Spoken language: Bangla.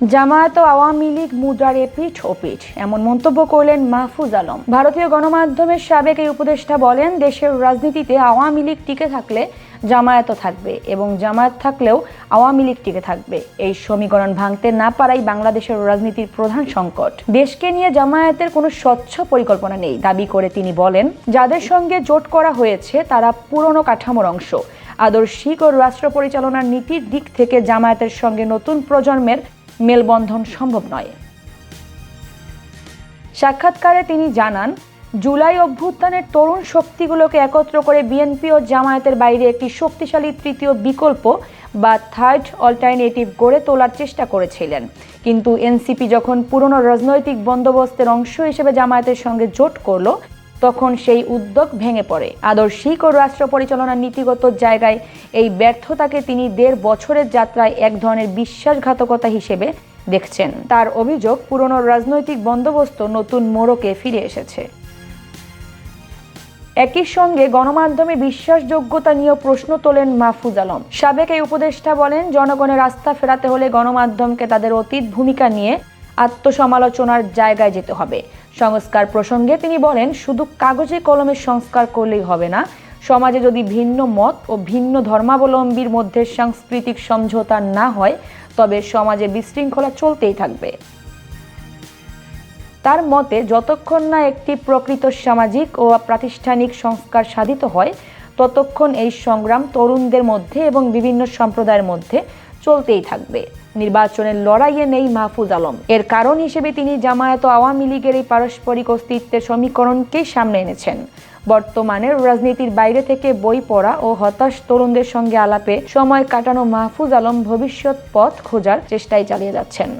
জামায়াত ও আওয়ামী লীগ মুদ্রার এপিঠ ওপিঠ, এমন মন্তব্য করলেন মাহফুজ আলম। ভারতীয় গণমাধ্যমের সাবেক এই উপদেষ্টা বলেন, দেশের রাজনীতিতে আওয়ামী লীগ টিকে থাকলে জামায়াতও থাকবে এবং জামায়াত থাকলেও আওয়ামী লীগ টিকে থাকবে। এই সমীকরণ ভাঙতে না পারাই বাংলাদেশের রাজনীতির প্রধান সংকট। দেশকে নিয়ে জামায়াতের কোনো স্বচ্ছ পরিকল্পনা নেই দাবি করে তিনি বলেন, যাদের সঙ্গে জোট করা হয়েছে তারা পুরনো কাঠামোর অংশ। আদর্শিক ও রাষ্ট্র পরিচালনার নীতির দিক থেকে জামায়াতের সঙ্গে নতুন প্রজন্মের মেলবন্ধন সম্ভব নয়। সাক্ষাৎকারে তিনি জানান, জুলাই অভ্যুত্থানের তরুণ শক্তিগুলোকে একত্র করে বিএনপি ও জামায়াতের বাইরে একটি শক্তিশালী তৃতীয় বিকল্প বা থার্ড অল্টারনেটিভ গড়ে তোলার চেষ্টা করেছিলেন। কিন্তু এনসিপি যখন পুরনো রাজনৈতিক বন্দোবস্তের অংশ হিসেবে জামায়াতের সঙ্গে জোট করল, তখন সেই উদ্যোগ ভেঙে পড়ে। আদর্শিক ও রাষ্ট্র পরিচালনার নীতিগত জায়গায় এই ব্যর্থতাকে তিনি ১.৫ বছরের যাত্রায় এক ধরনের বিশ্বাসঘাতকতা হিসেবে দেখছেন। তার অভিযোগ, পুরনো রাজনৈতিক বন্দোবস্ত নতুন মোড়কে ফিরে এসেছে। একই সঙ্গে গণমাধ্যমে বিশ্বাসযোগ্যতা নিয়েও প্রশ্ন তোলেন মাহফুজ আলম। সাবেক এই উপদেষ্টা বলেন, জনগণের আস্থা ফেরাতে হলে গণমাধ্যমকে তাদের অতীত ভূমিকা নিয়ে আত্মসমালোচনার জায়গায় যেতে হবে। সংস্কার প্রসঙ্গে তিনি বলেন, শুধু কাগজে কলমে সংস্কার করলেই হবে না। সমাজে যদি ভিন্ন মত ও ভিন্ন ধর্মাবলম্বীর মধ্যে সাংস্কৃতিক সমঝোতা না হয়, তবে সমাজে বিশৃঙ্খলা চলতেই থাকবে। তার মতে, যতক্ষণ না একটি প্রকৃত সামাজিক ও প্রাতিষ্ঠানিক সংস্কার সাধিত হয়, ততক্ষণ এই সংগ্রাম তরুণদের মধ্যে এবং বিভিন্ন সম্প্রদায়ের মধ্যে চলতেই থাকবে। নির্বাচনের লড়াইয়ে নেই মাহফুজ আলম। এর কারণ হিসেবে তিনি জামায়াত ও আওয়ামী লীগের এই পারস্পরিক অস্তিত্বের সমীকরণকেই সামনে এনেছেন। বর্তমানের রাজনীতির বাইরে থেকে বই পড়া ও হতাশ তরুণদের সঙ্গে আলাপে সময় কাটানো মাহফুজ আলম ভবিষ্যৎ পথ খোঁজার চেষ্টায় চালিয়ে যাচ্ছেন।